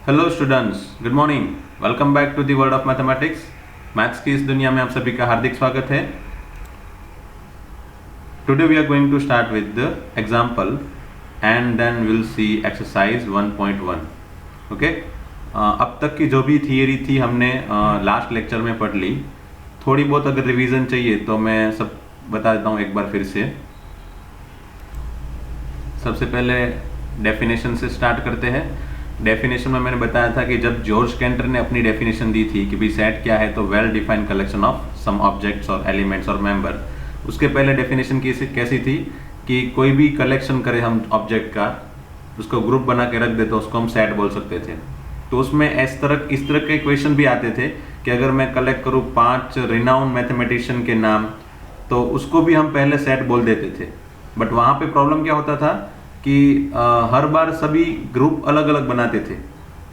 Hello students, good morning. Welcome back to the world of mathematics. Maths की इस दुनिया में आप सभी का हार्दिक स्वागत है। Today we are going to start with the example and then will see exercise 1.1। Okay, अब तक की जो भी थियरी थी हमने लास्ट लेक्चर में पढ़ ली। थोड़ी बहुत अगर रिवीजन चाहिए तो मैं सब बता देता हूँ एक बार फिर से। सबसे पहले डेफिनेशन से स्टार्ट करते हैं। डेफिनेशन में मैंने बताया था कि जब जॉर्ज कैंटर ने अपनी डेफिनेशन दी थी कि भाई सेट क्या है, तो well defined collection of some objects और एलिमेंट्स और मेंबर। उसके पहले डेफिनेशन कैसी थी कि कोई भी कलेक्शन करें हम ऑब्जेक्ट का, उसको ग्रुप बना के रख दे तो उसको हम सेट बोल सकते थे। तो उसमें इस तरह के क्वेश्चन भी आते थे कि अगर मैं कलेक्ट करूँ 5 रिनाउंड मैथमेटिशियन के नाम, तो उसको भी हम पहले सेट बोल देते थे। बट वहाँ पे प्रॉब्लम क्या होता था कि हर बार सभी ग्रुप अलग अलग बनाते थे।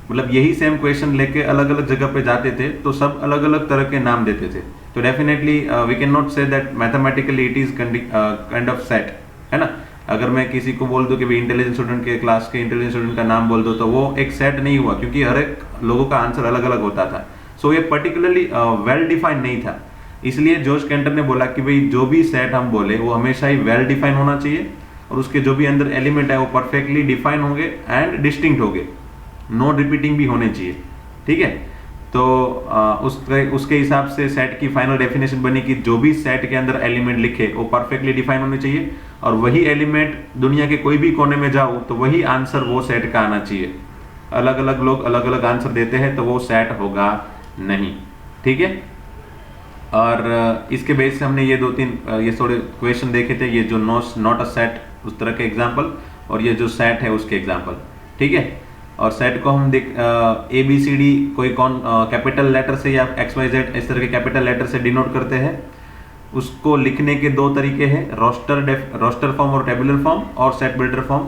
मतलब यही सेम क्वेश्चन लेके अलग अलग जगह पे जाते थे तो सब अलग अलग तरह के नाम देते थे। तो definitely we can not say that mathematically it is kind of set, है ना। अगर मैं किसी को बोल दूं कि भाई इंटेलिजेंट स्टूडेंट के क्लास के इंटेलिजेंट स्टूडेंट का नाम बोल दो, तो वो एक सेट नहीं हुआ, क्योंकि हर एक लोगों का आंसर अलग अलग होता था। सो ये पर्टिकुलरली वेल डिफाइंड नहीं था। इसलिए जॉर्ज कैंटर ने बोला कि भाई जो भी सेट हम बोले वो हमेशा ही वेल डिफाइन होना चाहिए, और उसके जो भी अंदर एलिमेंट है वो परफेक्टली डिफाइन होंगे एंड डिस्टिंक्ट होंगे, नो रिपीटिंग भी होने चाहिए। ठीक है, तो उसके हिसाब से सेट की फाइनल डेफिनेशन बनी कि जो भी सेट के अंदर एलिमेंट लिखे वो परफेक्टली डिफाइन होने चाहिए, और वही एलिमेंट दुनिया के कोई भी कोने में जाओ तो वही आंसर वो सेट का आना चाहिए। अलग अलग लोग अलग अलग आंसर देते हैं तो वो सेट होगा नहीं। ठीक है, और इसके बेस से हमने ये 2-3 ये थोड़े क्वेश्चन देखे थे, ये जो नॉट अ सेट उस तरह के एग्जाम्पल, और ये जो सेट है उसके एग्जाम्पल। ठीक है, और सेट को हम देख ABCD कोई कैपिटल लेटर से या XYZ इस तरह के कैपिटल लेटर से डिनोट करते हैं। उसको लिखने के 2 तरीके हैं, रोस्टर फॉर्म और टेबुलर फॉर्म, और सेट बिल्डर फॉर्म।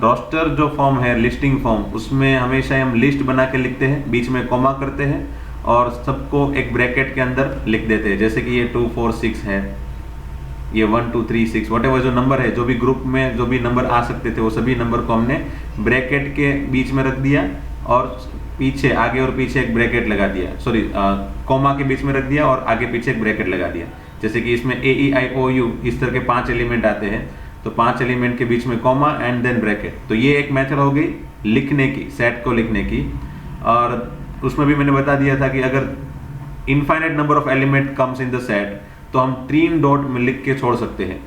रोस्टर जो फॉर्म है, लिस्टिंग फॉर्म, उसमें हमेशा हम लिस्ट बना के लिखते हैं, बीच में कॉमा करते हैं और सबको एक ब्रैकेट के अंदर लिख देते हैं। जैसे कि ये 2 4 6 है, ये 1 2 3 6 वॉटेवर जो नंबर है, जो भी ग्रुप में जो भी नंबर आ सकते थे वो सभी नंबर को हमने ब्रैकेट के बीच में रख दिया, और पीछे आगे और पीछे एक ब्रैकेट लगा दिया, सॉरी कॉमा के बीच में रख दिया और आगे पीछे एक ब्रैकेट लगा दिया। जैसे कि इसमें AEIOU इस तरह के 5 एलिमेंट आते हैं, तो 5 एलिमेंट के बीच में कॉमा एंड देन ब्रैकेट। तो ये एक मेथड हो गई लिखने की, सेट को लिखने की। और उसमें भी मैंने बता दिया था कि अगर infinite number of element comes in the set तो हम 3 डॉट में लिख के छोड़ सकते हैं।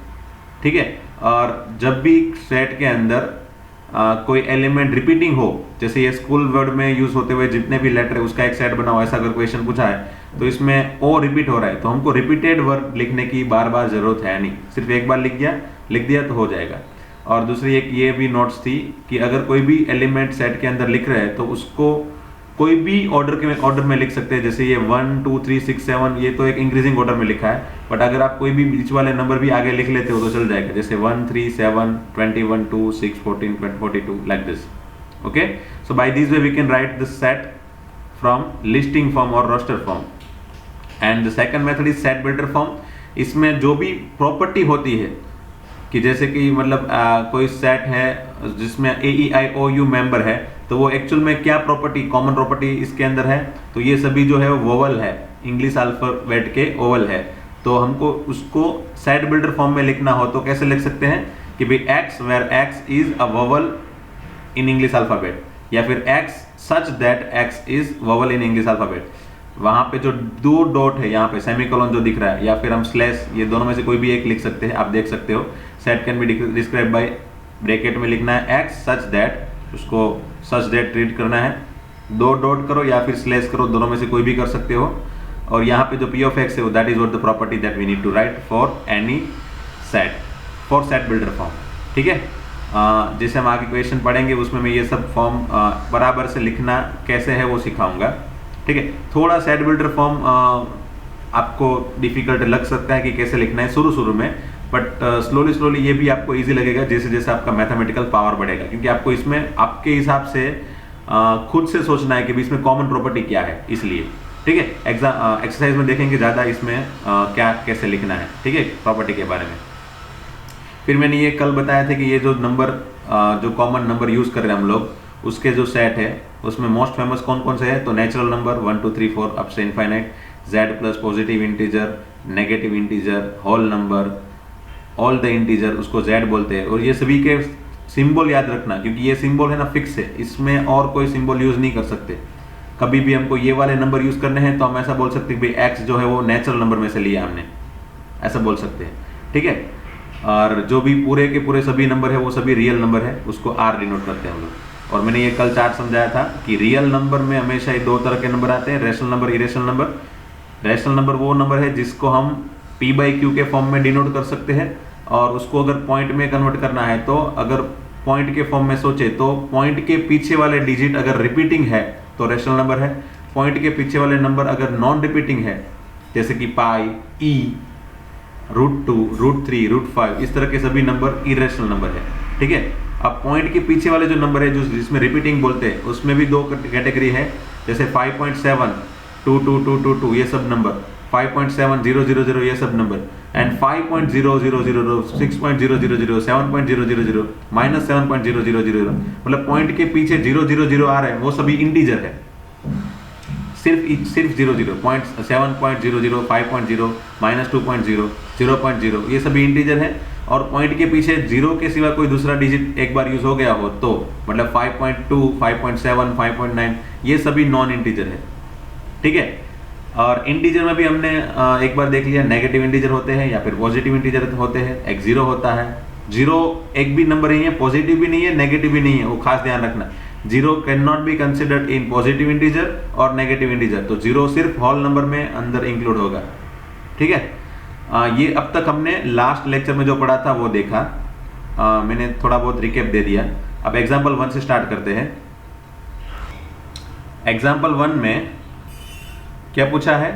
ठीक है, और जब भी सेट के अंदर कोई एलिमेंट रिपीटिंग हो, जैसे ये स्कूल वर्ड में यूज होते हुए जितने भी लेटर है उसका एक सेट बनाओ, ऐसा अगर क्वेश्चन पूछा है तो इसमें ओ रिपीट हो रहा है, तो हमको रिपीटेड वर्ड लिखने की बार बार जरूरत है नहीं, सिर्फ एक बार लिख दिया तो हो जाएगा। और दूसरी एक ये भी नोट्स थी कि अगर कोई भी एलिमेंट सेट के अंदर लिख रहे हैं तो उसको कोई भी ऑर्डर में लिख सकते हैं। जैसे ये 1 2 3 6 7 ये तो एक इंक्रीजिंग ऑर्डर में लिखा है, बट अगर आप कोई भी बीच वाले नंबर भी आगे लिख लेते हो तो चल जाएगा। जैसे 1 3 7 21 2 6 14 42 like this. Okay, so by this way we can write the set from listing form और roster form. And the second method is set builder form. इसमें जो भी प्रॉपर्टी होती है, कि जैसे कि मतलब कोई सेट है जिसमें AEIOU मेंबर है, तो वो एक्चुअल में क्या प्रॉपर्टी, कॉमन प्रॉपर्टी इसके अंदर है, तो ये सभी जो है वो वोवल है, इंग्लिश अल्फाबेट के ओवल है। तो हमको उसको सेट बिल्डर फॉर्म में लिखना हो तो कैसे लिख सकते हैं कि भाई x where x is a vowel in English alphabet, या फिर x such that x is vowel in English alphabet. वहां पे जो 2 डॉट है, यहाँ पे सेमीकोलन जो दिख रहा है, या फिर हम स्लैश, ये दोनों में से कोई भी एक लिख सकते हैं। आप देख सकते हो set can be describe by bracket में लिखना है x सच दैट, उसको सच दैट ट्रीट करना है, 2 डॉट करो या फिर स्लैश करो, दोनों में से कोई भी कर सकते हो। और यहाँ पे जो p of x है that is what the property that we need to write for any set, for set builder form. ठीक है, जैसे हम आगे क्वेश्चन पढ़ेंगे उसमें मैं ये सब फॉर्म बराबर से लिखना कैसे है वो सिखाऊंगा। ठीक है, थोड़ा सेट बिल्डर फॉर्म आपको डिफिकल्ट लग सकता है कि कैसे लिखना है शुरू में, बट स्लोली ये भी आपको इजी लगेगा जैसे जैसे आपका मैथमेटिकल पावर बढ़ेगा, क्योंकि आपको इसमें आपके हिसाब से खुद से सोचना है कि इसमें कॉमन प्रॉपर्टी क्या है, इसलिए। ठीक है, एक्सरसाइज में देखेंगे ज़्यादा इसमें क्या कैसे लिखना है। ठीक है, प्रॉपर्टी के बारे में। फिर मैंने ये कल बताया था कि ये जो नंबर जो कॉमन नंबर यूज़ कर रहे हैं हम लोग, उसके जो सेट है उसमें मोस्ट फेमस कौन कौन से है, तो नेचुरल नंबर 1 2 3 4 अप से infinite, Z plus positive integer, negative integer, whole number, all the integer, उसको जेड बोलते हैं। और ये सभी के सिंबल याद रखना, क्योंकि ये सिंबल है ना फिक्स है, इसमें और कोई सिंबल यूज नहीं कर सकते। कभी भी हमको ये वाले नंबर यूज करने हैं तो हम ऐसा बोल सकते हैं कि भाई एक्स जो है वो नेचुरल नंबर में से लिया हमने, ऐसा बोल सकते हैं, ठीक है। और जो भी पूरे के पूरे सभी नंबर है वो सभी रियल नंबर है, उसको आर डिनोट करते हैं हम लोग। और मैंने ये कल चार्ट समझाया था कि रियल नंबर में हमेशा ये दो तरह के नंबर आते हैं, rational number, irrational number. Rational number वो नंबर है जिसको हम p बाई क्यू के फॉर्म में डिनोट कर सकते हैं, और उसको अगर पॉइंट में कन्वर्ट करना है तो अगर पॉइंट के फॉर्म में सोचे तो पॉइंट के पीछे वाले डिजिट अगर रिपीटिंग है तो रेशनल नंबर है, पॉइंट के पीछे वाले नंबर अगर नॉन रिपीटिंग है जैसे कि पाई, ई, √2, √3, √5, इस तरह के सभी नंबर इरेशनल नंबर है, ठीक है। अब पॉइंट के पीछे वाले जो नंबर है जो जिसमें रिपीटिंग बोलते हैं उसमें भी दो कैटेगरी है, जैसे 5.7, 22222 ये सब नंबर, 5.7000 ये सब नंबर, एंड 5.0000, 6.000, 7.000, -7.000, मतलब पॉइंट के पीछे 000 आ रहे हैं वो सभी इंटीजर है, सिर्फ 00, 7.00, 5.0, -2.0, 0.0 ये सभी इंटीजर है। और पॉइंट के पीछे 0 के सिवा कोई दूसरा डिजिट एक बार यूज हो गया हो तो मतलब 5.2, 5.7, 5.9 ये सभी नॉन इंटीजर है, ठीक है। और इंटीजर में भी हमने एक बार देख लिया, नेगेटिव इंटीजर होते हैं या फिर पॉजिटिव इंटीजर होते हैं। एक जीरो होता है, जीरो एक भी नंबर नहीं है, पॉजिटिव भी नहीं है, नेगेटिव भी नहीं है, वो खास ध्यान रखना। Zero can not be considered in positive integer और नेगेटिव इंटीजर, तो जीरो सिर्फ होल नंबर में अंदर इंक्लूड होगा, ठीक है। ये अब तक हमने लास्ट लेक्चर में जो पढ़ा था वो देखा, मैंने थोड़ा बहुत रिकेप दे दिया। अब एग्जाम्पल 1 से स्टार्ट करते हैं। एग्जाम्पल 1 में क्या पूछा है,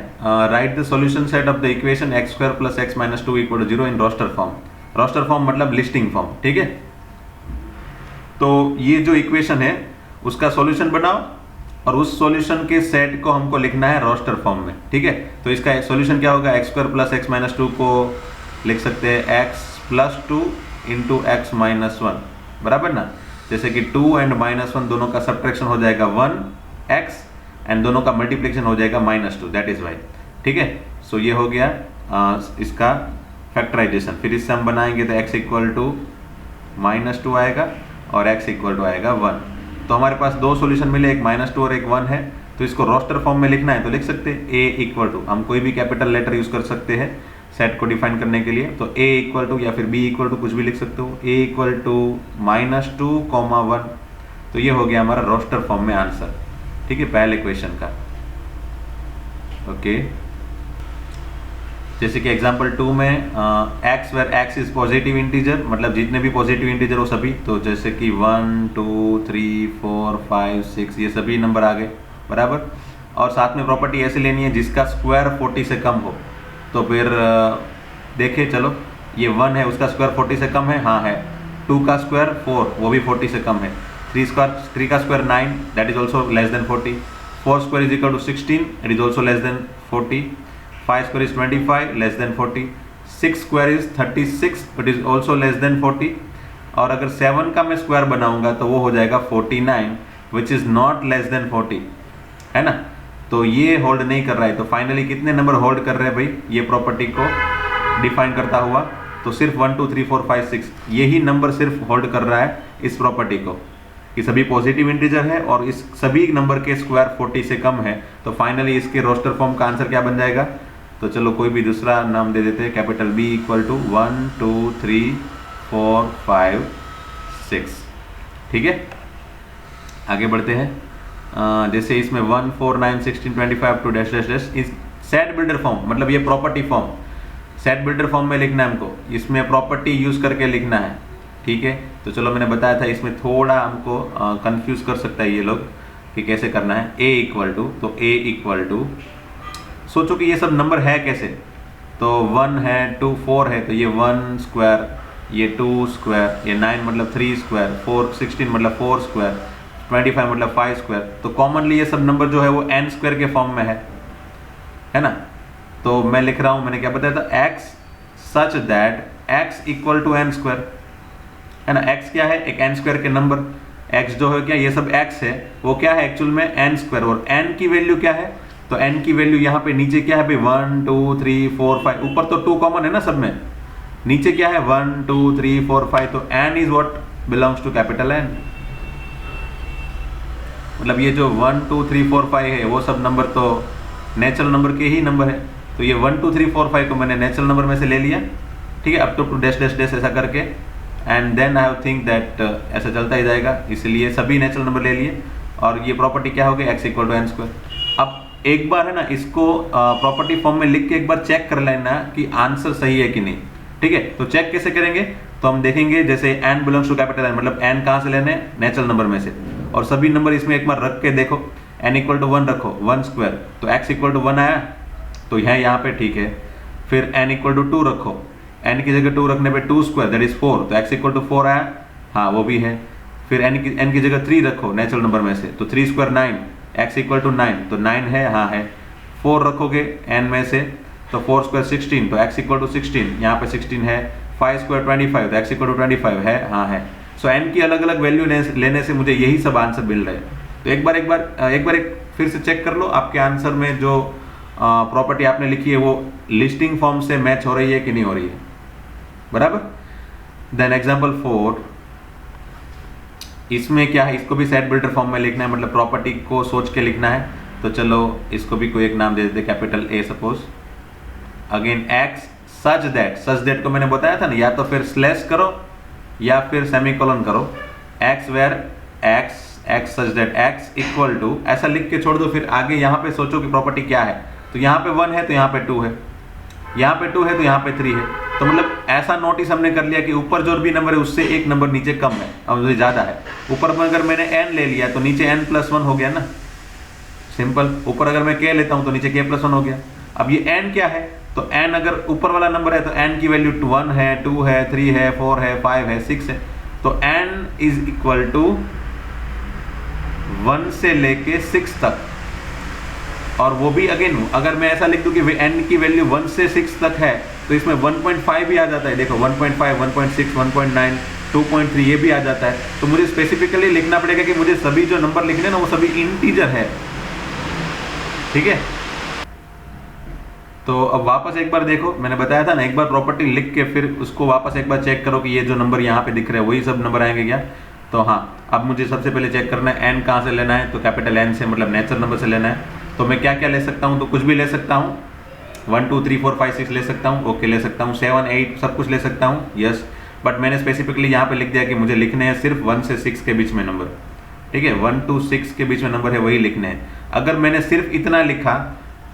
write the solution set of the equation x² + x - 2 = 0 in roster form. Roster form मतलब लिस्टिंग फॉर्म, ठीक है। तो ये जो इक्वेशन है उसका सॉल्यूशन बनाओ और उस सॉल्यूशन के सेट को हमको लिखना है रोस्टर फॉर्म में, ठीक है। तो इसका सॉल्यूशन क्या होगा, x² + x - 2 को लिख सकते हैं x + 2 × x - 1, बराबर ना। जैसे कि 2 और -1 दोनों का सब्ट्रैक्शन हो जाएगा 1x एंड दोनों का मल्टीप्लिकेशन हो जाएगा -2, दैट इज वाई, ठीक है। सो ये हो गया इसका फैक्टराइजेशन। फिर इससे हम बनाएंगे तो x = -2 आएगा और x = आएगा 1। तो हमारे पास दो सॉल्यूशन मिले, एक -2 और एक 1 है। तो इसको रोस्टर फॉर्म में लिखना है तो लिख सकते हैं a = हम कोई भी कैपिटल लेटर यूज कर सकते हैं सेट को डिफाइन करने के लिए। तो a = या फिर b = कुछ भी लिख सकते हो, a = -2, 1। तो ये हो गया हमारा रोस्टर फॉर्म में आंसर, ठीक है, पहले क्वेश्चन का। ओके, जैसे कि एग्जांपल 2 में x where x is positive integer, मतलब जितने भी पॉजिटिव इंटीजर हो सभी। तो जैसे कि 1 2 3 4 5 6 ये सभी नंबर आ गए, बराबर। और साथ में प्रॉपर्टी ऐसे लेनी है जिसका स्क्वायर 40 से कम हो। तो फिर देखिए, चलो ये 1 है, उसका स्क्वायर 40 से कम है, हाँ है। 2 का स्क्वायर 4, वो भी 40 से कम है। 3 का square 9, that is also less than 40। 4 square = 16, it is also less than 40। 5 square is 25, less than 40। 6 square is 36, it is also less than 40। और अगर 7 का मैं स्क्वायर बनाऊंगा तो वो हो जाएगा 49, which is not less than 40, है ना। तो ये होल्ड नहीं कर रहा है। तो फाइनली कितने नंबर होल्ड कर रहे हैं भाई ये प्रॉपर्टी को डिफाइन करता हुआ, तो सिर्फ 1 2 3 4 5 6 यही नंबर सिर्फ होल्ड कर रहा है इस प्रॉपर्टी को, कि सभी पॉजिटिव इंटीजर है और इस सभी नंबर के स्क्वायर 40 से कम है। तो फाइनली इसके रोस्टर फॉर्म का आंसर क्या बन जाएगा, तो चलो कोई भी दूसरा नाम दे देते हैं, कैपिटल B = 1 2 3 4 5 6, ठीक है। आगे बढ़ते हैं। जैसे इसमें 1 4 9 16 25 to डैश डैश डैश इस सेट बिल्डर फॉर्म, मतलब ये property form set builder form में लिखना है हमको, इसमें प्रॉपर्टी यूज करके लिखना है, ठीक है। तो चलो मैंने बताया था इसमें थोड़ा हमको कंफ्यूज कर सकता है ये लोग कि कैसे करना है। a = तो a = सोचो कि ये सब नंबर है कैसे, तो 1 है 2 4 है, तो ये 1 स्क्वायर, ये 2 स्क्वायर, ये 9 मतलब 3 स्क्वायर, 4 16 मतलब 4 स्क्वायर, 25 मतलब 5 स्क्वायर। तो कॉमनली ये सब नंबर जो है वो n स्क्वायर के फॉर्म में है ना। तो मैं लिख रहा हूँ, मैंने क्या बताया था, x such that x = n square, है ना। x क्या है, एक n स्क्वायर के नंबर। x जो है क्या, ये सब x है, वो क्या है एक्चुअल में n स्क्वायर, और n की वैल्यू क्या है, तो n की वैल्यू यहाँ पे नीचे क्या है भाई 1 2 3 4 5, ऊपर तो 2 कॉमन है ना सब में, नीचे क्या है 1 2 3 4 5, तो n is what belongs to capital N। मतलब ये जो 1 2 3 4 5 है वो सब नंबर तो नेचुरल नंबर के ही नंबर है, तो ये 1 2 3 4 5 को मैंने नेचुरल नंबर में से ले लिया, ठीक है, up to dash dash dash ऐसा करके, and then I have think that ऐसा चलता ही जाएगा, इसलिए सभी नेचुरल नंबर ले लिए, और ये प्रॉपर्टी क्या हो गई x equal to n square. अब एक बार है ना इसको प्रॉपर्टी फॉर्म में लिख के एक बार चेक कर लेना कि आंसर सही है कि नहीं, ठीक है। तो चेक कैसे करेंगे, तो हम देखेंगे जैसे n belongs to capital N, मतलब n कहाँ से लेने, नेचुरल नंबर में से, और सभी नंबर इसमें एक बार रख के देखो, n इक्वल टू 1 रखो, 1 स्क्वायर, तो x इक्वल टू 1 आया, तो यहाँ पे ठीक है। फिर n इक्वल टू 2 रखो, n की जगह 2 रखने पे 2 स्क्वायर दैट इज 4, तो x इक्वल टू 4 आया, हाँ वो भी है। फिर n की जगह 3 रखो नेचुरल नंबर में से, तो 3 स्क्वायर 9, x इक्वल टू 9, तो 9 है, हाँ है। 4 रखोगे n में से, तो 4 स्क्वायर 16, तो x इक्वल टू 16, यहाँ पे 16 है। 5 स्क्वायर 25, तो x इक्वल टू 25 है, हाँ है। सो n की अलग अलग वैल्यू लेने से मुझे यही सब आंसर मिल रहे हैं। तो एक बार फिर से चेक कर लो आपके आंसर में जो प्रॉपर्टी आपने लिखी है वो लिस्टिंग फॉर्म से मैच हो रही है कि नहीं हो रही है, बराबर। देन एग्जांपल 4, इसमें क्या है, इसको भी सेट बिल्डर फॉर्म में लिखना है, मतलब प्रॉपर्टी को सोच के लिखना है। तो चलो इसको भी कोई एक नाम दे देते, capital A suppose, again x such that को मैंने बताया था ना, या तो फिर स्लैश करो या फिर सेमीकोलन करो, x where x such that x equal to, ऐसा लिख के छोड़ दो, फिर आगे यहाँ पे सोचो कि प्रॉपर्टी क्या है, तो यहाँ पे 1 है तो यहाँ पे 2 है, यहाँ पे 2 है तो यहाँ पे 3 है, तो मतलब ऐसा नोटिस हमने कर लिया कि ऊपर जो भी नंबर है उससे एक नंबर नीचे कम है और मुझे ज़्यादा है। ऊपर में अगर मैंने n ले लिया तो नीचे n प्लस 1 हो गया ना, सिंपल। ऊपर अगर मैं k लेता हूँ तो नीचे k प्लस 1 हो गया। अब ये n क्या है, तो n अगर ऊपर वाला नंबर है तो n की वैल्यू 1 है, 2 है, 3 है, 4 है, 5 है, 6 है, तो n इज इक्वल टू 1 से लेके 6 तक। और वो भी अगेन अगर मैं ऐसा लिख दूं कि n की वैल्यू 1 से 6 तक है तो इसमें 1.5 भी आ जाता है, देखो 1.5, 1.6, 1.9, 2.3 ये भी आ जाता है। तो मुझे स्पेसिफिकली लिखना पड़ेगा कि मुझे सभी जो नंबर लिखने ना वो सभी इंटीजर है, ठीक है। तो अब वापस एक बार देखो, मैंने बताया था ना, एक बार प्रॉपर्टी लिख के फिर उसको वापस एक बार चेक करो कि ये जो नंबर यहाँ पे दिख रहे हैं वही सब नंबर आएंगे क्या। तो हाँ, अब मुझे सबसे पहले चेक करना है n कहाँ से लेना है, तो कैपिटल N से, मतलब नेचुरल नंबर से लेना है। तो मैं क्या क्या ले सकता हूँ, तो कुछ भी ले सकता हूँ, 1 2 3 4 5 6 ले सकता हूँ, ओके ले सकता हूँ, 7 8 सब कुछ ले सकता हूँ, यस। बट मैंने स्पेसिफिकली यहाँ पे लिख दिया कि मुझे लिखने हैं सिर्फ 1 से 6 के बीच में नंबर, ठीक है, 1 to 6 के बीच में नंबर है वही लिखने हैं। अगर मैंने सिर्फ इतना लिखा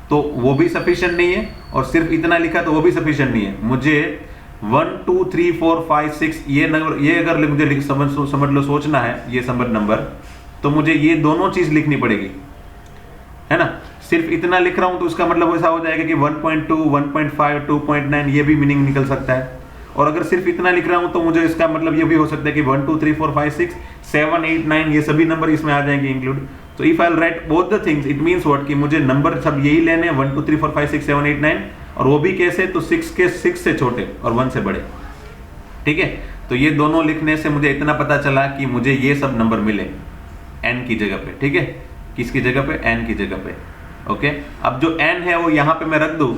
तो वो भी सफिशिएंट नहीं है, और सिर्फ इतना लिखा तो वो भी सफिशिएंट नहीं है। मुझे 1 2 3 4 5 6 ये नंबर, ये अगर मुझे समझ लो सोचना है ये समझ नंबर, तो मुझे ये दोनों चीज लिखनी पड़ेगी, है ना। सिर्फ इतना लिख रहा हूं तो उसका मतलब ऐसा हो जाएगा कि 1.2, 1.5, 2.9 ये भी मीनिंग निकल सकता है। और अगर सिर्फ इतना लिख रहा हूं तो मुझे इसका मतलब ये भी हो सकता है कि 1 2 3 4 5 6 7 8 9 ये सभी नंबर इसमें आ जाएंगे इंक्लूड। तो if I right both the things it means what, कि मुझे नंबर सब यही लेने हैं 1 2 3 4 5 6 7 8 9, और वो भी कैसे, तो 6 से छोटे और 1 से बड़े, ठीक है। तो ये दोनों लिखने से मुझे इतना पता चला कि मुझे ये सब नंबर मिले n की जगह पे, ठीक है। किसकी जगह पे, n की जगह पे, ओके। अब जो n है वो यहाँ पे मैं रख दूँ,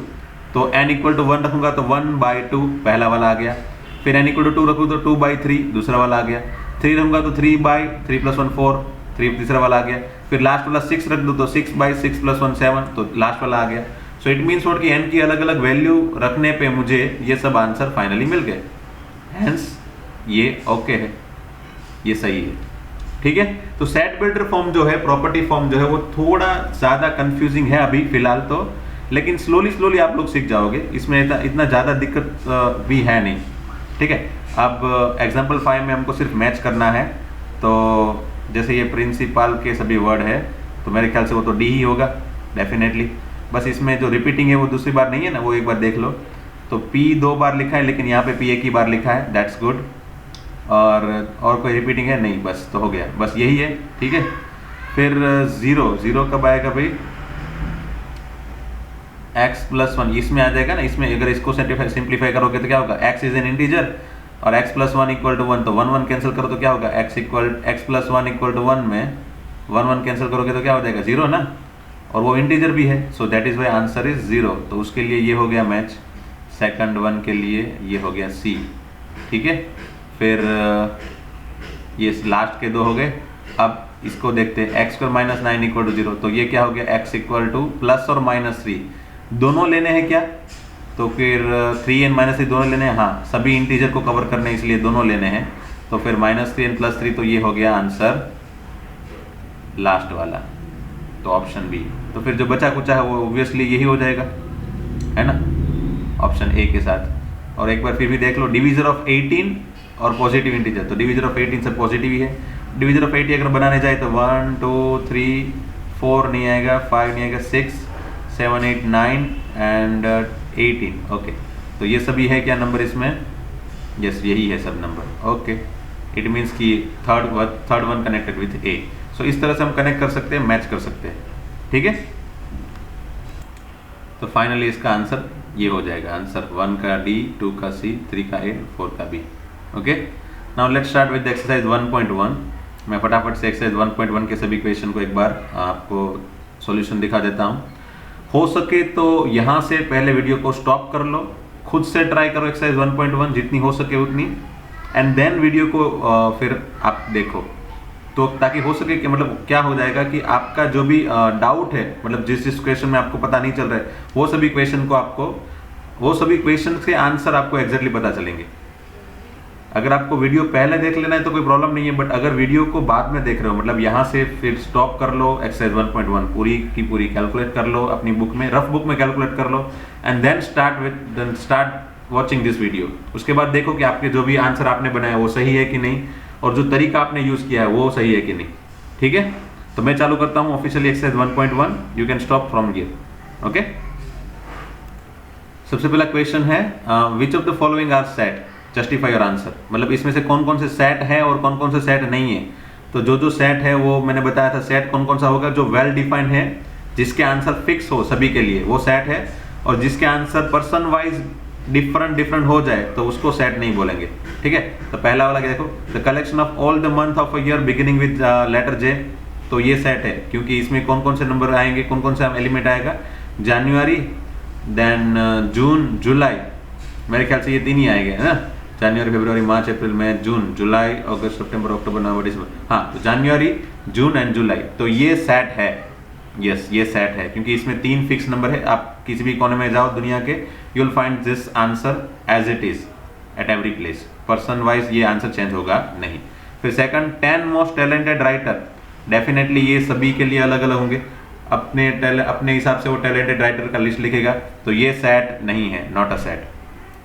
तो n इक्वल टू 1 रखूंगा तो 1/2 पहला वाला आ गया। फिर n इक्वल टू 2 रखूँ तो 2/3 दूसरा वाला आ गया। 3 रखूंगा तो 3/3 + 1 4, 3 तीसरा वाला आ गया। फिर लास्ट वाला 6 रख दूँ तो 6/6 + 1 7, तो लास्ट वाला आ गया। सो इट मीन्स व्हाट कि n की अलग अलग वैल्यू रखने पे मुझे ये सब आंसर फाइनली मिल गए, हेंस ये ओके है, ये सही है, ठीक है। तो सेट बिल्डर फॉर्म जो है, प्रॉपर्टी फॉर्म जो है, वो थोड़ा ज़्यादा कंफ्यूजिंग है अभी फिलहाल तो, लेकिन स्लोली आप लोग सीख जाओगे, इसमें इतना ज़्यादा दिक्कत भी है नहीं, ठीक है। अब एग्जाम्पल 5 में हमको सिर्फ मैच करना है, तो जैसे ये प्रिंसिपल के सभी वर्ड है तो मेरे ख्याल से वो तो डी ही होगा डेफिनेटली। बस इसमें जो रिपीटिंग है वो दूसरी बार नहीं है ना, वो एक बार देख लो। तो P 2 बार लिखा है लेकिन यहाँ पे P एक ही बार लिखा है, दैट्स गुड। और कोई रिपीटिंग है नहीं, बस तो हो गया, बस यही है, ठीक है। फिर 0 कब आएगा भाई, x + 1 इसमें आ जाएगा ना। इसमें अगर इसको सिंप्लीफाई करोगे तो क्या होगा, x इज एन इंटीजर, और x plus one equal to one, तो वन वन कैंसिल करो तो क्या होगा, x plus one equal to one में वन वन कैंसिल करोगे तो क्या हो जाएगा, 0 ना, और वो इंटीजर भी है, so that is why answer is 0। तो उसके लिए ये हो गया मैच, सेकंड वन के लिए ये हो गया सी। ठीक है, फिर ये लास्ट के दो हो गए। अब इसको देखते हैं, x square minus 9 equal to 0, तो ये क्या हो गया, x इक्वल टू प्लस और माइनस 3 दोनों लेने हैं क्या, तो फिर 3 एंड माइनस 3 दोनों लेने हैं, हाँ सभी इंटीजर को कवर करने इसलिए दोनों लेने हैं, तो फिर माइनस 3 एंड प्लस 3, तो ये हो गया आंसर लास्ट वाला, तो ऑप्शन बी। तो फिर जो बचा कुचा है वो ऑब्वियसली यही हो जाएगा, है ना, ऑप्शन ए के साथ। और एक बार फिर भी देख लो, डिवीजर ऑफ 18 और पॉजिटिव इंटीजर, तो डिवीजर ऑफ 18 सब पॉजिटिव ही है। डिवीजर ऑफ 80 अगर बनाने जाए तो 1 2 3 4 नहीं आएगा, 5 नहीं आएगा, 6 7 8 9 एंड 18। ओके, तो ये सभी है क्या नंबर इसमें, यस यही है सब नंबर। ओके, इट मीन्स कि थर्ड वन कनेक्टेड विथ ए। सो इस तरह से हम कनेक्ट कर सकते हैं, मैच कर सकते हैं। ठीक है, तो फाइनली इसका आंसर ये हो जाएगा, आंसर 1 का डी, 2 का सी, 3 का ए, 4 का B. Okay, now let's start with exercise 1.1। मैं फटाफट से एक्सरसाइज 1.1 के सभी क्वेश्चन को एक बार आपको सॉल्यूशन दिखा देता हूँ। हो सके तो यहाँ से पहले वीडियो को स्टॉप कर लो, खुद से ट्राई करो एक्सरसाइज 1.1 जितनी हो सके उतनी, एंड देन वीडियो को फिर आप देखो, तो ताकि हो सके कि मतलब क्या हो जाएगा कि आपका जो भी डाउट है, मतलब जिस क्वेश्चन में आपको पता नहीं चल रहा है, वो सभी क्वेश्चन के आंसर आपको एग्जैक्टली पता चलेंगे। अगर आपको वीडियो पहले देख लेना है तो कोई प्रॉब्लम नहीं है, बट अगर वीडियो को बाद में देख रहे हो, मतलब यहाँ से फिर स्टॉप कर लो, एक्सरसाइज 1.1 पूरी की पूरी कैलकुलेट कर लो, अपनी बुक में, रफ बुक में कैलकुलेट कर लो, and then start watching this video. उसके बाद देखो कि आपके जो भी आंसर आपने बनाया वो सही है कि नहीं, और जो तरीका आपने यूज किया है वो सही है कि नहीं। ठीक है, तो मैं चालू करता हूँ officially exercise 1.1। You can stop from here. Okay, सबसे पहला क्वेश्चन है, which of the following are set, justify your answer. मतलब इसमें से कौन कौन से सेट है और कौन कौन से सेट नहीं है। तो जो सेट है वो मैंने बताया था, सेट कौन कौन सा होगा, जो वेल डिफाइंड है, जिसके आंसर फिक्स हो सभी के लिए, वो सेट है, और जिसके आंसर पर्सन वाइज डिफरेंट हो जाए तो उसको सेट नहीं बोलेंगे। ठीक है, तो पहला वाला क्या देखो, the collection of all the month of a year beginning with letter J, तो ये सेट है, क्योंकि इसमें कौन कौन से नंबर आएंगे, कौन कौन सा एलिमेंट आएगा, जनवरी, देन जून, जुलाई, मेरे ख्याल से ये 3 ही आएंगे, है ना, जनवरी, फरवरी, मार्च, अप्रैल, मई, जून, जुलाई, अगस्त, सितंबर, अक्टूबर, नवंबर, दिसंबर, हाँ, तो जनवरी, जून एंड जुलाई, तो ये सेट है। यस, ये सेट है, क्योंकि इसमें 3 फिक्स नंबर है। आप किसी भी कोने में जाओ दुनिया के, you will find this answer as it is at every place, person wise ये आंसर चेंज होगा नहीं। फिर second, 10 most talented writer, definitely ये सभी के लिए अलग अलग होंगे, अपने हिसाब से वो टैलेंटेड राइटर का लिस्ट लिखेगा, तो ये सेट नहीं है, नॉट अ सेट।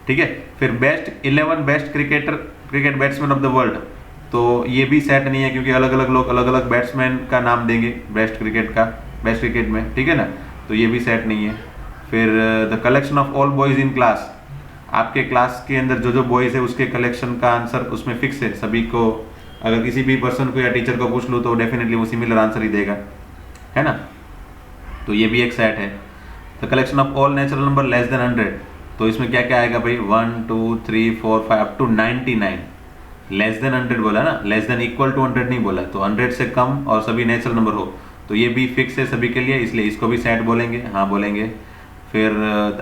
ठीक है, फिर best 11 best cricket batsman of the world, तो ये भी सेट नहीं है, क्योंकि अलग अलग लोग अलग अलग बैट्समैन का नाम देंगे बेस्ट क्रिकेट में, ठीक है ना, तो ये भी सेट नहीं है। फिर the collection of all boys in class, आपके क्लास के अंदर जो बॉयज है उसके कलेक्शन का आंसर उसमें फिक्स है, सभी को, अगर किसी भी पर्सन को या टीचर को पूछ लो तो डेफिनेटली वो सिमिलर आंसर ही देगा, है ना, तो ये भी एक सेट है। The collection of all natural number less than 100, तो इसमें क्या क्या आएगा भाई, 1 2 3 4 5 अप टू 99, लेस देन 100 बोला ना, लेस देन इक्वल टू 100 नहीं बोला, तो 100 से कम और सभी नेचुरल नंबर हो, तो ये भी फिक्स है सभी के लिए, इसलिए इसको भी सेट बोलेंगे, हाँ बोलेंगे। फिर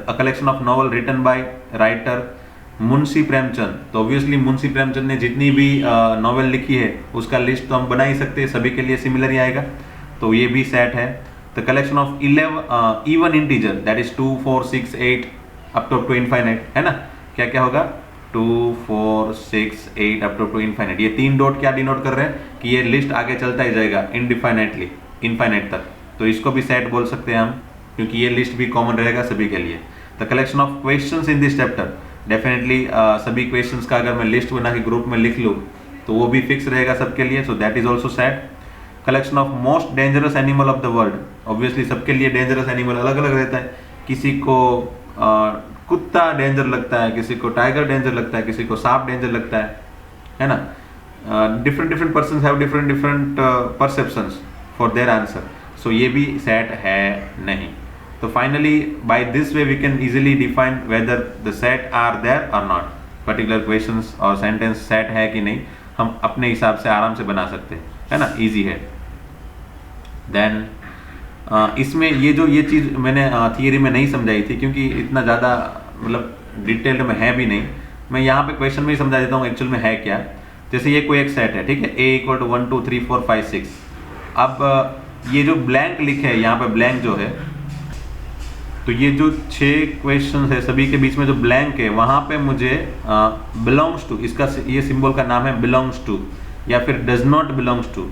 a collection of novel written by writer Munshi Premchand, तो ऑब्वियसली मुंशी प्रेमचंद ने जितनी भी नॉवेल लिखी है उसका लिस्ट तो हम बना ही सकते हैं, सभी के लिए सिमिलर ही आएगा, तो ये भी सेट है। The collection of 11 even integer, that is 2 4 6 8 up to infinite, है ना, क्या क्या होगा, 2 4 6 8 अप टू इनफाइनाइट, ये 3 डॉट क्या डिनोट कर रहे हैं कि ये लिस्ट आगे चलता ही जाएगा इनडिफाइनाइटली, इनफाइनाइट तक, तो इसको भी सेट बोल सकते हैं हम, क्योंकि ये लिस्ट भी कॉमन रहेगा सभी के लिए। The collection of questions in this chapter, definitely सभी क्वेश्चंस का अगर मैं लिस्ट बना के ग्रुप में लिख लूँ तो वो भी फिक्स रहेगा सबके लिए, सो that is also set. Collection of most dangerous animal of the world, obviously सबके लिए डेंजरस एनिमल अलग अलग रहता है, किसी को कुत्ता डेंजर लगता है, किसी को टाइगर डेंजर लगता है, किसी को सांप डेंजर लगता है ना, different persons have different perceptions for their answer, so ये भी सेट है नहीं। तो finally by this way we can easily define whether the set are there or not. Particular questions और सेंटेंस सेट है कि नहीं, हम अपने हिसाब से आराम से बना सकते हैं, है ना, इजी है। देन इसमें ये चीज़ मैंने थियरी में नहीं समझाई थी, क्योंकि इतना ज़्यादा मतलब डिटेल्ड में है भी नहीं। मैं यहाँ पे क्वेश्चन में ही समझा देता हूँ एक्चुअल में है क्या। जैसे ये कोई एक सेट है, ठीक है, A = 1 2 3 4 5 6। अब ये जो ब्लैंक लिखे है यहाँ पे, ब्लैंक जो है, तो ये जो 6 क्वेश्चन है सभी के बीच में जो ब्लैंक है वहाँ पे मुझे बिलोंग्स टू, इसका ये सिंबल का नाम है बिलोंग्स टू, या फिर डज नॉट बिलोंग्स टू,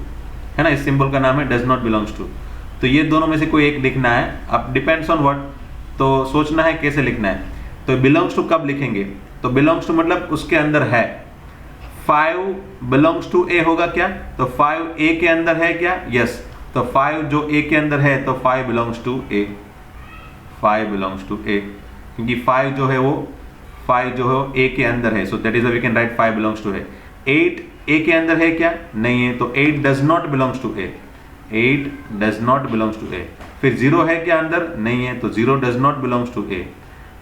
है ना, इस सिंबल का नाम है डज नॉट बिलोंग्स टू। तो ये दोनों में से कोई एक लिखना है। अब डिपेंड्स ऑन व्हाट, तो सोचना है कैसे लिखना है। तो बिलोंग्स टू कब लिखेंगे, तो बिलोंग्स टू मतलब उसके अंदर है। 5 बिलोंग्स टू ए होगा क्या, तो 5 ए के अंदर है क्या, यस। तो 5 जो ए के अंदर है तो 5 belongs to A, 5 belongs to A, क्योंकि 5 जो है वो 5 जो है ए के अंदर है, so that is we can write 5 belongs to A. 8 A के अंदर है क्या, नहीं है, तो 8 does not belongs to A, 8 does not belongs to A. फिर 0 है क्या अंदर, नहीं है, तो 0 does not belongs to A.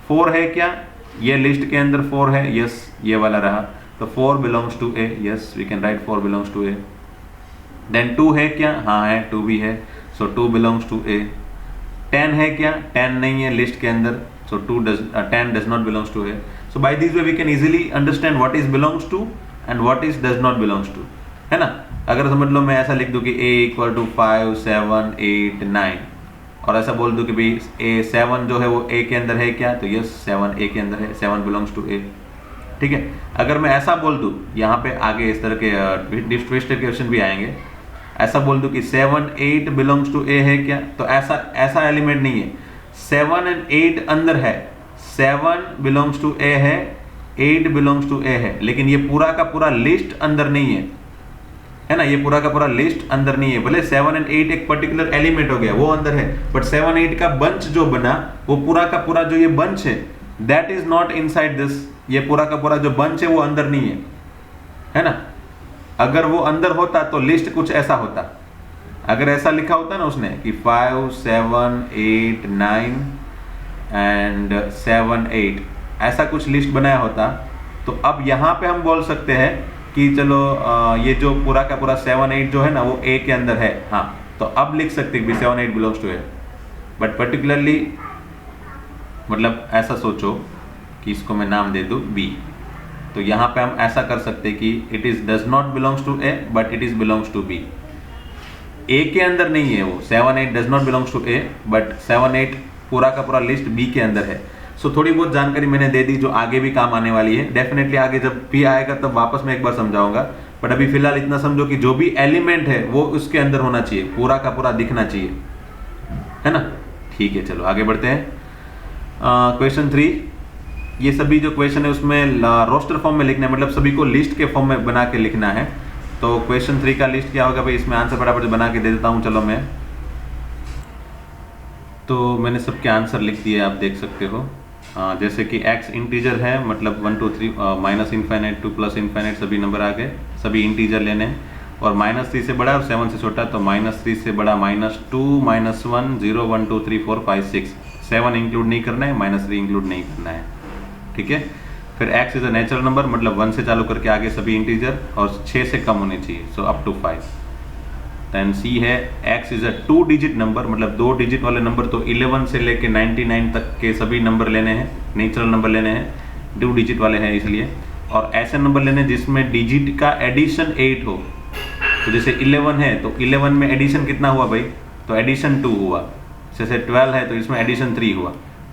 4 है क्या, ये लिस्ट के अंदर 4 है, यस, ये वाला रहा, तो 4 belongs to A, yes, we can write 4 belongs to A. Then 2 है क्या, हाँ है, 2 भी है, सो 2 बिलोंग्स टू ए। 10 है क्या, 10 नहीं है लिस्ट के अंदर, so 10 does not belongs to A. So by this way we can easily understand what is belongs to and what is does not belongs to, है ना। अगर समझ लो मैं ऐसा लिख दूं कि A = 5 7 8 9, और ऐसा बोल दूं कि भाई A7 जो है वो A के अंदर है क्या, तो यस 7 A के अंदर है, 7 बिलोंग्स टू A, ठीक है। अगर मैं ऐसा बोल दूं, यहाँ पे आगे इस तरह के ट्विस्टेड क्वेश्चन भी आएंगे, ऐसा बोल दूं कि 7 8 बिलोंग्स टू A है क्या, तो ऐसा एलिमेंट नहीं है। 7 और 8 अंदर है, 7 बिलोंग्स टू A है, 8 बिलोंग्स टू A है, लेकिन ये पूरा का पूरा लिस्ट अंदर नहीं है ना, ये पूरा का पूरा लिस्ट अंदर नहीं है। भले 7 और 8 एक पर्टिकुलर एलिमेंट हो गया, वो अंदर है, बट 7 8 का बंच जो बना, वो पूरा का पूरा जो ये बंच है, that is not inside this. ये पूरा का पूरा जो बंच है वो अंदर नहीं है ना। अगर वो अंदर होता तो लिस्ट कुछ ऐसा होता, अगर ऐसा लिखा होता ना उसने कि 5 7 8 9 एंड 7 8, ऐसा कुछ लिस्ट बनाया होता, तो अब यहाँ पे हम बोल सकते हैं कि चलो ये जो पूरा का पूरा 7 8 जो है ना वो A के अंदर है, हाँ, तो अब लिख सकते हैं कि 7 8 belongs to A। But particularly मतलब ऐसा सोचो कि इसको मैं नाम दे दूँ B, तो यहाँ पे हम ऐसा कर सकते हैं कि it is does not belongs to A but it is belongs to B। A के अंदर नहीं है वो, 7 8 does not belongs to A, but 7 8 पूरा का पूरा लिस्ट B के अंदर है। सो थोड़ी बहुत जानकारी मैंने दे दी जो आगे भी काम आने वाली है। डेफिनेटली आगे जब भी आएगा तब वापस मैं एक बार समझाऊंगा, बट अभी फिलहाल इतना समझो कि जो भी एलिमेंट है वो उसके अंदर होना चाहिए, पूरा का पूरा दिखना चाहिए, है ना। ठीक है, चलो आगे बढ़ते हैं। क्वेश्चन 3, ये सभी जो क्वेश्चन है उसमें रोस्टर फॉर्म में लिखना है, मतलब सभी को लिस्ट के फॉर्म में बना के लिखना है। तो क्वेश्चन 3 का लिस्ट क्या होगा भाई, इसमें आंसर फटाफट बना के दे देता हूँ। चलो मैं तो मैंने सबके आंसर लिख दिए, आप देख सकते हो। जैसे कि x इंटीजर है, मतलब 1 2 3 -∞ to +∞ सभी नंबर आ गए, सभी इंटीजर लेने हैं, और -3 से बड़ा और 7 से छोटा, तो -3 से बड़ा -2 -1 0 1 2 3 4 5 6, 7 इंक्लूड नहीं करना है, -3 इंक्लूड नहीं करना है, ठीक है। फिर x is a natural number, मतलब 1 से चालू करके आगे सभी इंटीजर, और 6 से कम होने चाहिए, so up to 5। Then C है x is a 2 digit number, मतलब 2 डिजिट वाले नंबर, तो 11 से लेके 99 तक के सभी नंबर लेने हैं, नेचुरल नंबर लेने हैं, 2 डिजिट वाले हैं इसलिए। और ऐसे नंबर लेने जिसमें डिजिट का एडिशन 8 हो, तो जैसे 11 है तो 11 में एडिशन कितना हुआ भाई, तो एडिशन 2 हुआ। जैसे 12 है तो इसमें एडिशन 3 हुआ।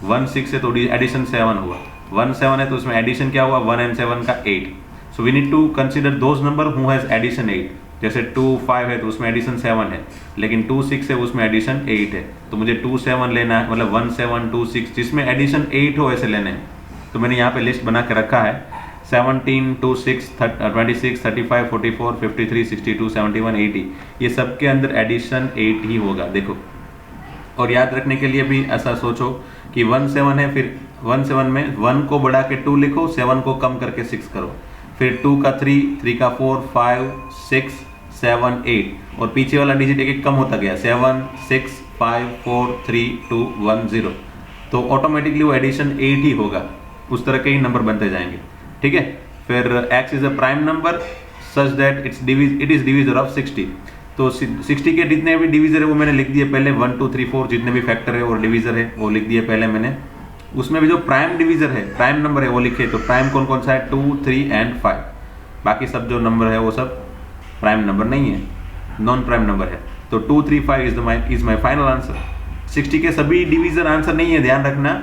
1 6 है तो एडिशन 7 हुआ। 1 7 है तो उसमें एडिशन क्या हुआ, 1 and 7 का 8। So we need to consider those number who has addition 8। जैसे 2 5 है तो उसमें एडिशन 7 है, लेकिन 2 6 है उसमें एडिशन 8 है, तो मुझे 2 7 लेना है, मतलब 1 7 2 6 जिसमें एडिशन 8 हो ऐसे लेने हैं। तो मैंने यहाँ पे लिस्ट बना के रखा है, 17 2 6 26 35 44 53 62 71 80, ये सब के अंदर एडिशन 8 ही होगा, देखो। और याद रखने के लिए भी ऐसा सोचो कि 1 7 है, फिर 1 7 में 1 को बढ़ा के 2 लिखो, 7 को कम करके 6 करो, फिर 2 का 3 3 का 4 5 6 7 8, और पीछे वाला डिजिट एक एक कम होता गया, 7 6 5 4 3 2 1 0, तो ऑटोमेटिकली वो एडिशन 8 ही होगा, उस तरह के ही नंबर बनते जाएंगे, ठीक है। फिर x is a prime number such that it is divisor of 60। तो 60 के जितने भी डिविजर है वो मैंने लिख दिए पहले, 1 2 3 4 जितने भी फैक्टर है और डिविजर है वो लिख दिए पहले मैंने। उसमें भी जो प्राइम डिविजर है, प्राइम नंबर है वो लिखे। तो प्राइम कौन कौन सा है, 2 3 एंड 5। बाकी सब जो नंबर है वो सब प्राइम नंबर नहीं है, नॉन प्राइम नंबर है। तो 2 3 5 इज माई फाइनल आंसर। 60 के सभी डिविजन आंसर नहीं है, ध्यान रखना।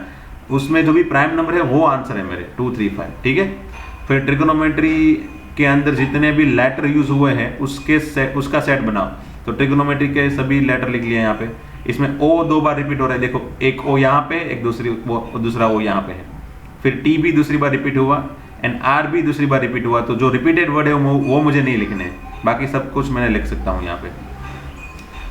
उसमें जो भी प्राइम नंबर है वो आंसर है मेरे 2 3 5, ठीक है। फिर ट्रिग्नोमेट्री के अंदर जितने भी लेटर यूज हुए हैं उसका सेट बनाओ। तो ट्रिग्नोमेट्री के सभी लेटर लिख लिए यहाँ पे। इसमें ओ 2 बार रिपीट हो रहा है, देखो एक ओ यहाँ पे, एक दूसरा ओ यहाँ पे है। फिर टी भी दूसरी बार रिपीट हुआ एंड आर भी दूसरी बार रिपीट हुआ। तो जो रिपीटेड वर्ड है वो मुझे नहीं लिखने हैं, बाकी सब कुछ मैंने लिख सकता हूँ यहाँ पे।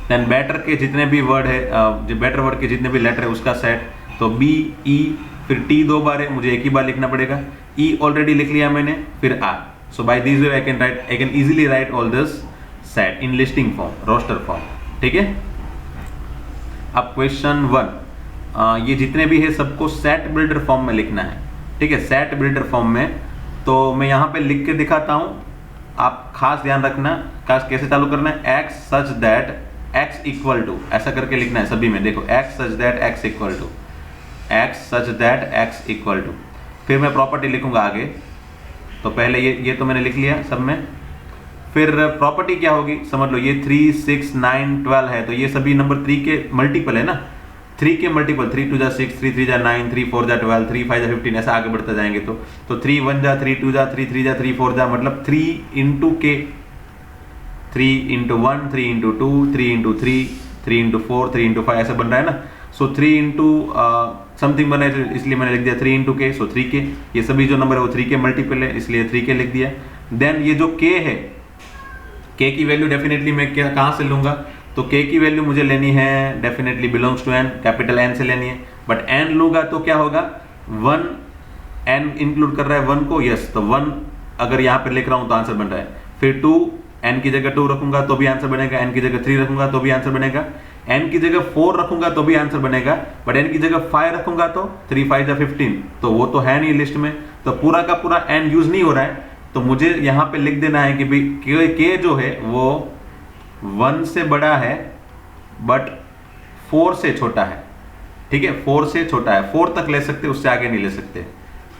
देन बेटर के जितने भी वर्ड है, जो बेटर वर्ड के जितने भी लेटर है उसका सेट। तो बी ई, फिर टी 2 बार है, मुझे एक ही बार लिखना पड़ेगा। ई ऑलरेडी लिख लिया मैंने, फिर R. So by this way I can easily write all this set in listing form, roster form, ठीक है। अब क्वेश्चन 1, ये जितने भी है सबको सेट बिल्डर फॉर्म में लिखना है, ठीक है, सेट बिल्डर फॉर्म में। तो मैं यहाँ पे लिख के दिखाता हूँ, आप खास ध्यान रखना। कैसे चालू करना है, x such that x equal to, ऐसा करके लिखना है सभी में। देखो x such that x equal to, x such that x equal to. फिर मैं प्रॉपर्टी लिखूंगा आगे। तो पहले ये तो मैंने लिख लिया सब में। फिर प्रॉपर्टी क्या होगी, समझ लो ये 3 6 9 12 है, तो ये सभी नंबर 3 के मल्टीपल है ना। 3 के मल्टीपल, 3 2 जा 6, 3 3 जा 9, 3 4 जा 12, 3 5 जा 15, ऐसा आगे बढ़ते जाएंगे। तो 3 1 जा 3 2 जा 3 3 जा 3 4 जा, मतलब 3 इंटू के, 3 into 1, 3 into 2, 3 into 3, 3 into 4, 3 into 5, ऐसा बन रहा है ना। सो 3 इंटू समथिंग बना है, इसलिए मैंने लिख दिया 3 इंटू के। सो 3 के, ये सभी जो नंबर है वो 3 के मल्टीपल है, इसलिए 3 के लिख दिया। देन ये जो के है, के की वैल्यू डेफिनेटली मैं कहाँ से लूंगा, तो के की वैल्यू मुझे लेनी है definitely belongs to N, capital N से लेनी है। बट एन लूंगा तो क्या होगा, 1 एन इंक्लूड कर रहा है 1 को, यस। तो 1 अगर यहाँ पे लिख रहा हूँ तो आंसर बन रहा है। फिर 2, एन की जगह 2 रखूंगा तो भी आंसर बनेगा, एन की जगह 3 रखूंगा तो भी आंसर बनेगा, एन की जगह 4 रखूंगा तो भी आंसर बनेगा। बट एन की जगह 5 रखूंगा तो 3 5 जा 15, तो वो तो है नहीं लिस्ट में, तो पूरा का पूरा एन यूज नहीं हो रहा है। तो मुझे यहाँ पे लिख देना है कि भाई के जो है वो 1 से बड़ा है बट 4 से छोटा है, ठीक है, 4 से छोटा है, 4 तक ले सकते, उससे आगे नहीं ले सकते,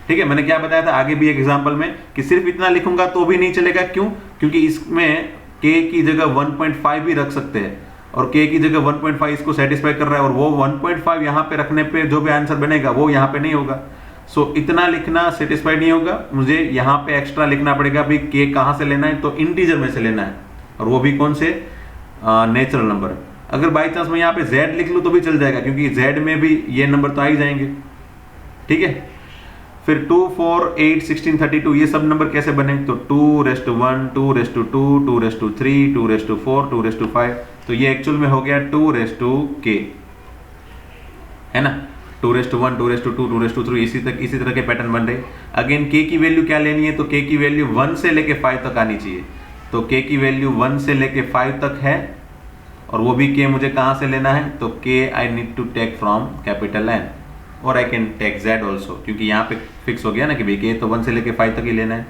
ठीक है। मैंने क्या बताया था आगे भी एक एग्जांपल में कि सिर्फ इतना लिखूंगा तो भी नहीं चलेगा, क्यों, क्योंकि इसमें के की जगह 1.5 भी रख सकते हैं और के की जगह 1.5 इसको सेटिस्फाई कर रहा है, और वो 1.5 यहाँ पे रखने पे जो भी आंसर बनेगा वो यहाँ पे नहीं होगा। सो इतना लिखना सेटिस्फाइड नहीं होगा, मुझे यहाँ पे एक्स्ट्रा लिखना पड़ेगा भाई के कहाँ से लेना है, तो इंटीजर में से लेना है, और वो भी कौन से, नेचुरल नंबर। अगर बाई चांस मैं यहाँ पे z लिख लूँ तो भी चल जाएगा, क्योंकि z में भी ये नंबर तो आ ही जाएंगे, ठीक है। फिर 2 4 8 16 32 ये सब नंबर कैसे बने, तो 2:1 2:2 2:3 2:4 2:5, तो ये एक्चुअल में हो गया 2k, है ना। 2:1 2:2 2:3 इसी तरह के पैटर्न बन रहे। अगेन k की वैल्यू क्या लेनी है, तो k की वैल्यू 1 से लेके 5 तक आनी चाहिए। तो k की वैल्यू 1 से लेके 5 तक है, और वो भी k मुझे कहाँ से लेना है, तो k I need to take from capital N, और I can take z also, क्योंकि यहाँ पे फिक्स हो गया ना कि भाई k तो 1 से लेके 5 तक ही लेना है,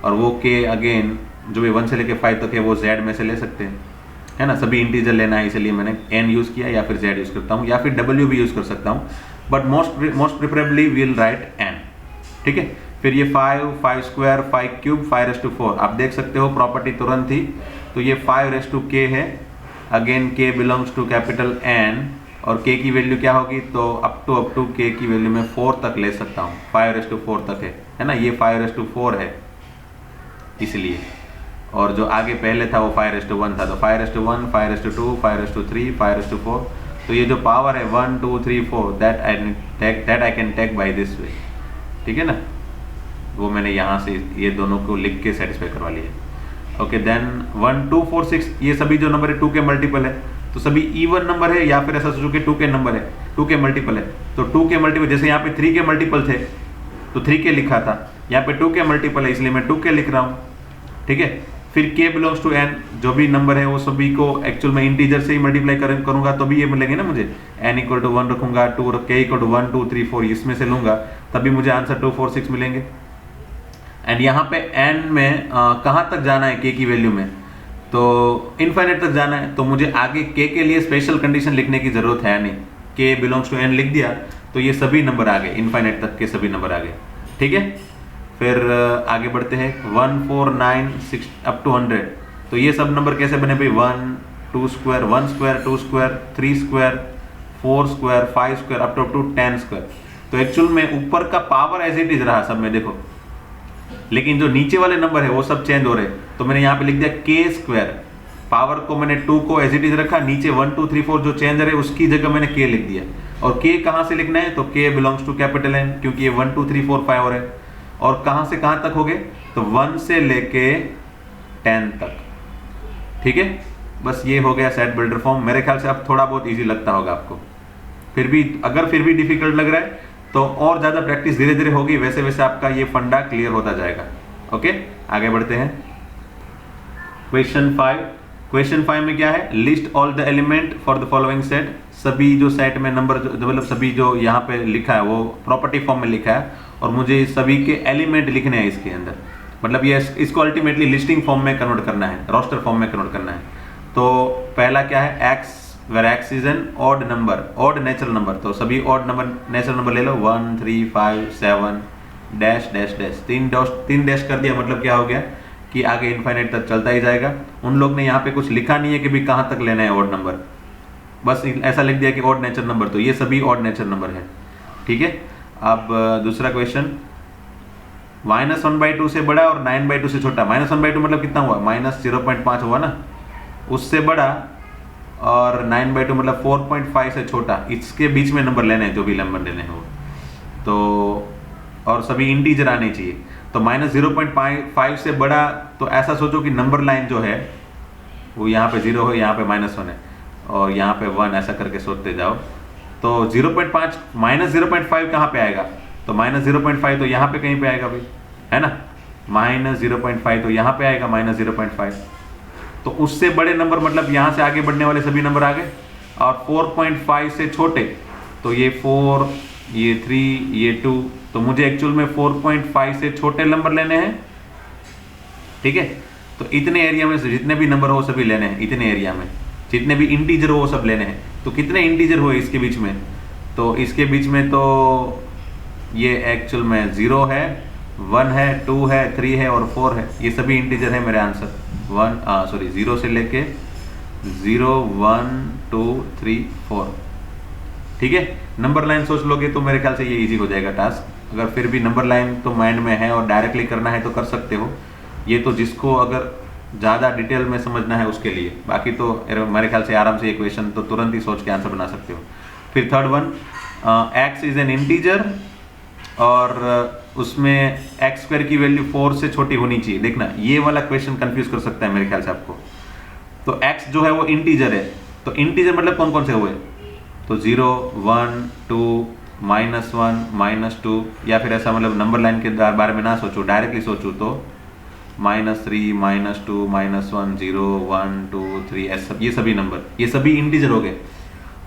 और वो k अगेन जो भी 1 से लेके 5 तक है वो z में से ले सकते हैं, है ना। सभी इंटीजर लेना है, इसलिए मैंने n यूज़ किया, या फिर z यूज़ करता हूँ, या फिर w भी यूज़ कर सकता हूँ, but most preferably will write n, ठीक है। फिर ये 5 स्क्वायर 5 क्यूब 5:4, आप देख सकते हो प्रॉपर्टी तुरंत ही। तो ये 5:k है, again k belongs to capital N, और k की वैल्यू क्या होगी, तो अप टू k की वैल्यू मैं 4 तक ले सकता हूँ, 5:4 तक है ना। ये 5:4 है इसलिए, और जो आगे पहले था वो 5:1 था, तो 5:1 5:2 5:3 5:4, तो ये जो पावर है 1 2 3 4 that I can take by this way, ठीक है ना। वो मैंने यहाँ से ये दोनों को लिख के सेटिस्फाई करवा लिया। ओके, देन 1 2 4 6 ये सभी जो नंबर है 2 के मल्टीपल है, तो सभी इवन नंबर है, या फिर ऐसा सोचो कि 2 के नंबर है, 2 के मल्टीपल है। तो 2 के मल्टीपल, जैसे यहाँ पे 3 के मल्टीपल थे तो 3 के लिखा था, यहाँ पे 2 के मल्टीपल है इसलिए मैं 2 के लिख रहा हूँ, ठीक है। फिर k बिलोंग्स टू n, जो भी नंबर है वो सभी को एक्चुअल में इंटीजर से ही मल्टीप्लाई करूंगा तो भी ये मिलेंगे ना मुझे। n = 1 रखूंगा, 2 k = 1 2 3 4 इसमें से लूंगा तभी मुझे आंसर 2 4 6 मिलेंगे। एंड यहाँ पे n में कहाँ तक जाना है k की वैल्यू में, तो इनफाइनाइट तक जाना है, तो मुझे आगे k के लिए स्पेशल कंडीशन लिखने की जरूरत है नहीं, k बिलोंग्स टू n लिख दिया तो ये सभी नंबर आ गए, इनफाइनाइट तक के सभी नंबर आ गए। ठीक है, फिर आगे बढ़ते हैं 1 4 9 6 अप टू 100। तो ये सब नंबर कैसे बने भाई, 1 2 square 1 square 2 square 3 square 4 square 5 square up to 10 square. तो एक्चुअल में ऊपर का पावर एज इट इज रहा सब में देखो, लेकिन जो नीचे वाले नंबर है वो सब चेंज हो रहे। तो मैंने यहाँ पे लिख दिया k स्क्वायर, पावर को मैंने 2 को एज इट इज रखा, नीचे 1 2 3 4 जो चेंज है उसकी जगह मैंने k लिख दिया। और k कहाँ से लिखना है, तो k belongs to capital N, क्योंकि ये 1 2 3 4 5 हो रहे हैं। और कहाँ से कहाँ तक हो गए, तो 1 से लेके 10 तक। ठीक है, बस ये हो गया सेट बिल्डर फॉर्म। मेरे ख्याल से अब थोड़ा बहुत इजी लगता होगा आपको, फिर भी अगर फिर भी डिफिकल्ट लग रहा है तो और ज़्यादा प्रैक्टिस धीरे धीरे होगी, वैसे वैसे आपका ये फंडा क्लियर होता जाएगा। ओके, आगे बढ़ते हैं। क्वेश्चन 5, क्वेश्चन 5 में क्या है, list all the element for the following set. सभी जो सेट में नंबर मतलब सभी जो यहाँ पे लिखा है वो प्रॉपर्टी फॉर्म में लिखा है, और मुझे सभी के एलिमेंट लिखने हैं इसके अंदर, मतलब ये इसको अल्टीमेटली लिस्टिंग फॉर्म में कन्वर्ट करना है, रोस्टर फॉर्म में कन्वर्ट करना है। तो पहला क्या है, x, where x is an odd number, odd natural number. तो सभी ऑड नंबर नेचुरल नंबर ले लो, 1 3 5 7 डैश डैश डैश, 3 डैश कर दिया, मतलब क्या हो गया कि आगे इनफाइनाइट तक चलता ही जाएगा। उन लोग ने यहाँ पे कुछ लिखा नहीं है कि भी कहाँ तक लेना है ऑड नंबर, बस ऐसा लिख दिया कि ऑड नेचुरल नंबर। तो ये सभी ऑड नेचुरल नंबर है। ठीक है, अब दूसरा क्वेश्चन, -1/2 से बड़ा और 9/2 से छोटा। -1/2 मतलब कितना हुआ, -0.5 हुआ ना, उससे बड़ा, और 9/2 मतलब 4.5 से छोटा, इसके बीच में नंबर लेने हैं, जो भी नंबर लेने हैं वो। तो और सभी इंटीजर आने चाहिए। तो -0.5 से बड़ा, तो ऐसा सोचो कि नंबर लाइन जो है वो यहाँ पे 0 है, यहाँ पे -1 है, और यहाँ पे 1, ऐसा करके सोचते जाओ। तो 0.5 -0.5 कहाँ पे आएगा, तो -0.5 तो यहाँ पे कहीं पे आएगा भाई, है ना, -0.5 तो यहाँ पे आएगा -0.5। तो उससे बड़े नंबर मतलब यहाँ से आगे बढ़ने वाले सभी नंबर आ गए, और 4.5 से छोटे, तो ये 4, ये 3, ये 2, तो मुझे एक्चुअल में 4.5 से छोटे नंबर लेने हैं। ठीक है, तो इतने एरिया में से जितने भी नंबर हो सभी लेने हैं, इतने एरिया में जितने भी इंटीजर हो वो सब लेने हैं। तो कितने इंटीजर हुए इसके बीच में, तो इसके बीच में तो ये एक्चुअल में 0 है, 1 है, 2 है, 3 है और 4 है, ये सभी इंटीजर है मेरे आंसर। 0 से लेके 0 1 2 3 4। ठीक है, नंबर लाइन सोच लोगे तो मेरे ख्याल से ये इजी हो जाएगा टास्क। अगर फिर भी नंबर लाइन तो माइंड में है और डायरेक्टली करना है तो कर सकते हो, ये तो जिसको अगर ज़्यादा डिटेल में समझना है उसके लिए, बाकी तो मेरे ख्याल से आराम से ये क्वेश्चन तो तुरंत ही सोच के आंसर बना सकते हो। फिर third one, x is an integer और उसमें एक्स स्क्वायर की वैल्यू 4 से छोटी होनी चाहिए। देखना ये वाला क्वेश्चन कंफ्यूज कर सकता है मेरे ख्याल से आपको। तो x जो है वो इंटीजर है, तो इंटीजर मतलब कौन कौन से हुए, तो 0 1 2 -1 -2, या फिर ऐसा मतलब नंबर लाइन के बारे में ना सोचो, डायरेक्टली सोचो तो -3 -2 -1 0 1 2 3, ये सभी नंबर, ये सभी इंटीजर हो गए।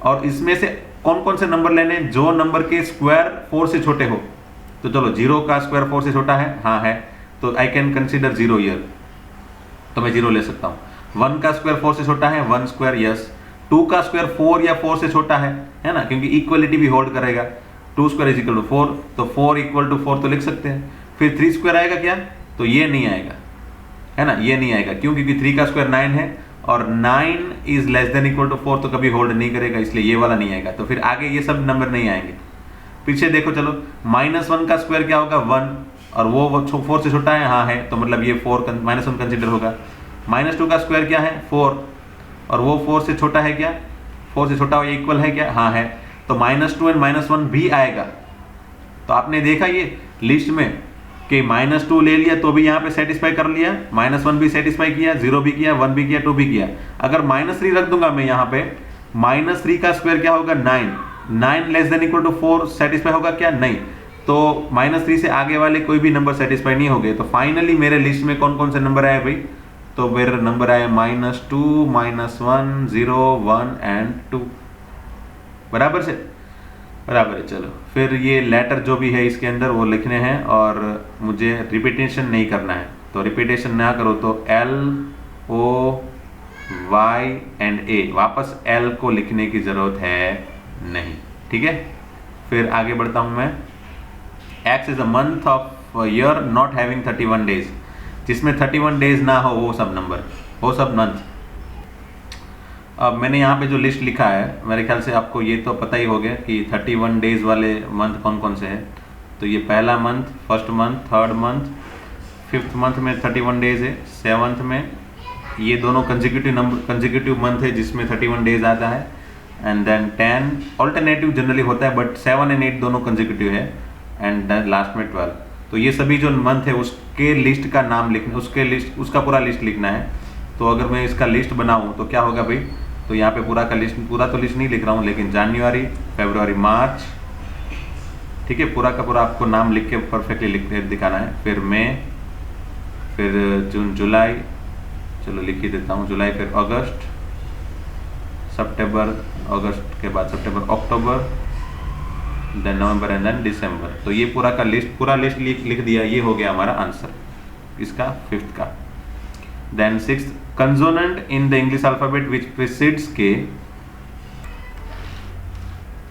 और इसमें से कौन कौन से नंबर लेने, जो नंबर के स्क्वायर 4 से छोटे हो। तो चलो 0 का स्क्वायर 4 से छोटा है, हाँ है, तो आई कैन कंसीडर 0 ईयर, तो मैं 0 ले सकता हूँ। 1 का स्क्वायर 4 से छोटा है, 1 स्क्वायर यस। 2 का स्क्वायर 4 या 4 से छोटा है ना, क्योंकि इक्वलिटी भी होल्ड करेगा, 2 स्क्वायर इज इक्वल टू 4, तो 4 इक्वल टू 4 तो लिख सकते हैं। फिर 3 स्क्वायर आएगा क्या, तो ये नहीं आएगा, है ना, ये नहीं आएगा, क्यों, क्योंकि 3 का स्क्वायर 9 है और 9 is less than equal to 4, तो कभी होल्ड नहीं करेगा, इसलिए ये वाला नहीं आएगा। तो फिर आगे ये सब नंबर नहीं आएंगे। पीछे देखो, चलो -1 का स्क्वायर क्या होगा 1, और वो 4 से छोटा है, हाँ है, तो मतलब ये -1 कंसिडर होगा। -2 का स्क्वायर क्या है 4, और वो 4 से छोटा है क्या, 4 से छोटा हो या इक्वल है क्या, हाँ है, तो -2 एंड -1 भी आएगा। तो आपने देखा ये लिस्ट में कि -2 ले लिया तो भी यहाँ पे सेटिस्फाई कर लिया, -1 भी सेटिस्फाई किया, 0 भी किया, 1 भी किया, 2 भी किया। अगर -3 रख दूंगा मैं यहाँ पे, -3 का स्क्वायर क्या होगा 9 less than equal to 4 satisfy होगा क्या, नहीं, तो -3 से आगे वाले कोई भी नंबर सेटिस्फाई नहीं हो गए। तो फाइनली मेरे लिस्ट में कौन कौन से नंबर आए भाई, तो मेरे नंबर आए -2 -1 0 1 एंड 2, बराबर से। बराबर है। चलो फिर ये लेटर जो भी है इसके अंदर वो लिखने हैं और मुझे रिपीटेशन नहीं करना है, तो रिपीटेशन ना करो तो LOY एंड A, वापस L को लिखने की ज़रूरत है नहीं, ठीक है। फिर आगे बढ़ता हूँ मैं। X is a month of year not having 31 days, जिसमें 31 डेज ना हो वो सब नंबर, वो सब मंथ। अब मैंने यहाँ पे जो लिस्ट लिखा है, मेरे ख्याल से आपको ये तो पता ही हो गया कि 31 डेज वाले मंथ कौन कौन से हैं। तो ये पहला month, first month, third month, fifth month में 31 डेज है, सेवन्थ में ये दोनों कंसेक्यूटिव मंथ है जिसमें 31 डेज आता है, एंड देन 10 ऑल्टरनेटिव जनरली होता है बट 7 एंड 8 दोनों कंसेक्यूटिव है, एंड देन लास्ट में 12। तो ये सभी जो मंथ है उसके लिस्ट का नाम लिखना, उसका पूरा लिस्ट लिखना है। तो अगर मैं इसका लिस्ट बनाऊँ तो क्या होगा भाई, तो यहाँ पे पूरा तो लिस्ट नहीं लिख रहा हूँ, लेकिन जनवरी, फरवरी, मार्च, ठीक है, पूरा का पूरा आपको नाम लिख के परफेक्टली लिख के दिखाना है। फिर मई, फिर जून, जुलाई, चलो लिख ही देता हूँ जुलाई, फिर अगस्त, सितंबर, अगस्त के बाद सितंबर, अक्टूबर, देन नवंबर एंड देन दिसंबर। तो ये पूरा लिस्ट लिख दिया, ये हो गया हमारा आंसर इसका फिफ्थ का। Then sixth, consonant in the English alphabet which precedes K,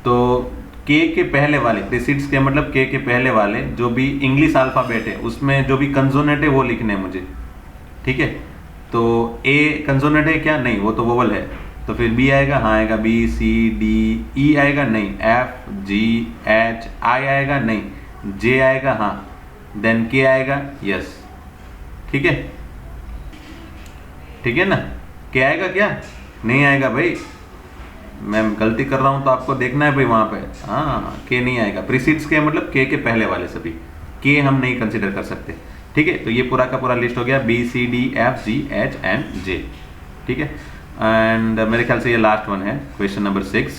तो के पहले वाले, प्रीसीड्स के मतलब के पहले वाले जो भी इंग्लिश अल्फाबेट है उसमें जो भी कंसोनेंट है वो लिखने हैं मुझे, ठीक है। तो ए कंसोनेंट है क्या? नहीं, वो तो वोवल है। तो फिर बी आएगा, हाँ आएगा, बी, सी, डी, ई आएगा, नहीं, एफ, जी, एच, आई आएगा, नहीं, जे आएगा, हाँ, देन के आएगा, यस, ठीक है, ठीक है ना। के आएगा क्या? नहीं आएगा भाई, मैं गलती कर रहा हूं तो आपको देखना है भाई वहां पे, हाँ के नहीं आएगा। प्रीसीड्स के मतलब के पहले वाले सभी, के हम नहीं कंसिडर कर सकते, ठीक है। तो ये पूरा का पूरा लिस्ट हो गया, B, C, D, F, G, H and J, ठीक है। एंड मेरे ख्याल से ये लास्ट वन है, क्वेश्चन नंबर 6,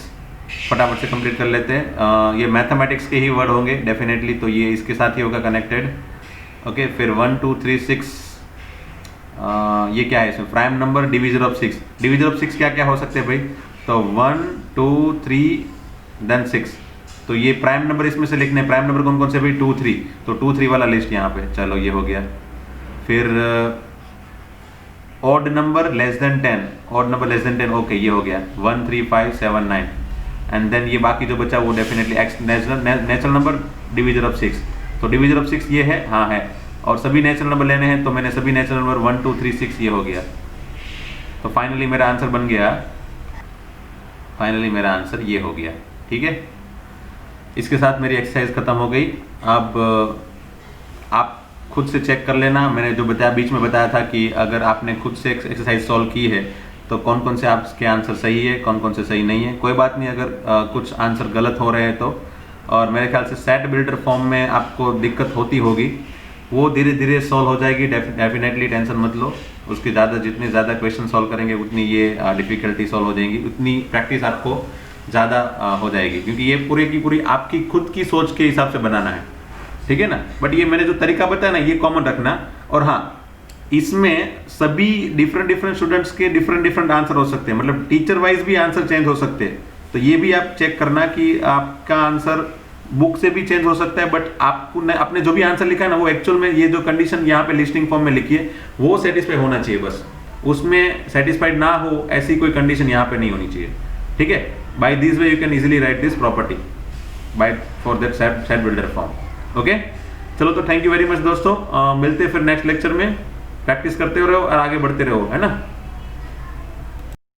फटाफट से कंप्लीट कर लेते हैं। ये मैथमेटिक्स के ही वर्ड होंगे डेफिनेटली, तो ये इसके साथ ही होगा कनेक्टेड, ओके। फिर 1 2 3 6, ये क्या है इसमें? Prime number, divisor of 6। Divisor of 6 क्या क्या हो सकते हैं भाई? तो 1 2 3 देन 6, तो ये प्राइम नंबर इसमें से लिखने। प्राइम नंबर कौन कौन से भाई? 2 3, तो 2 3 वाला लिस्ट यहाँ पे, चलो ये हो गया। फिर odd number less than 10, odd number less than 10, okay ये हो गया, 1 3 5 7 9, एंड देन ये बाकी जो बचा वो definitely x natural number, divisor of 6। तो डिवीजर ऑफ 6 ये है, हाँ है, और सभी नेचुरल नंबर लेने हैं, तो मैंने सभी नेचुरल नंबर 1 2 3 6 ये हो गया। तो फाइनली मेरा आंसर बन गया, फाइनली मेरा आंसर ये हो गया, ठीक है। इसके साथ मेरी एक्सरसाइज खत्म हो गई। अब आप खुद से चेक कर लेना, मैंने जो बताया बीच में बताया था कि अगर आपने खुद से एक्सरसाइज सॉल्व की है तो कौन कौन से आपके आंसर सही है, कौन कौन से सही नहीं है। कोई बात नहीं अगर कुछ आंसर गलत हो रहे हैं तो, और मेरे ख्याल से सेट बिल्डर फॉर्म में आपको दिक्कत होती होगी, वो धीरे धीरे सॉल्व हो जाएगी, डेफिनेटली टेंशन मत लो। उसके जितने ज़्यादा क्वेश्चन सॉल्व करेंगे उतनी ये डिफिकल्टी सॉल्व हो जाएंगी, उतनी प्रैक्टिस आपको ज़्यादा हो जाएगी, क्योंकि ये पूरे की पूरी आपकी खुद की सोच के हिसाब से बनाना है, ठीक है ना। बट ये मैंने जो तरीका बताया ना, ये कॉमन रखना। और हाँ, इसमें सभी डिफरेंट स्टूडेंट्स के डिफरेंट आंसर हो सकते हैं, मतलब टीचर वाइज भी आंसर चेंज हो सकते हैं। तो ये भी आप चेक करना कि आपका आंसर बुक से भी चेंज हो सकता है, बट आपको आपने जो भी आंसर लिखा है ना, वो एक्चुअल में ये जो कंडीशन यहाँ पे लिस्टिंग फॉर्म में लिखी है वो सेटिस्फाई होना चाहिए, बस उसमें सेटिस्फाइड ना हो ऐसी कोई कंडीशन यहाँ पे नहीं होनी चाहिए, ठीक है। By this way you can easily write this property by for that set builder form, okay. चलो तो थैंक यू वेरी मच दोस्तों, मिलते हैं फिर नेक्स्ट लेक्चर में। प्रैक्टिस करते रहो और आगे बढ़ते रहो, है ना।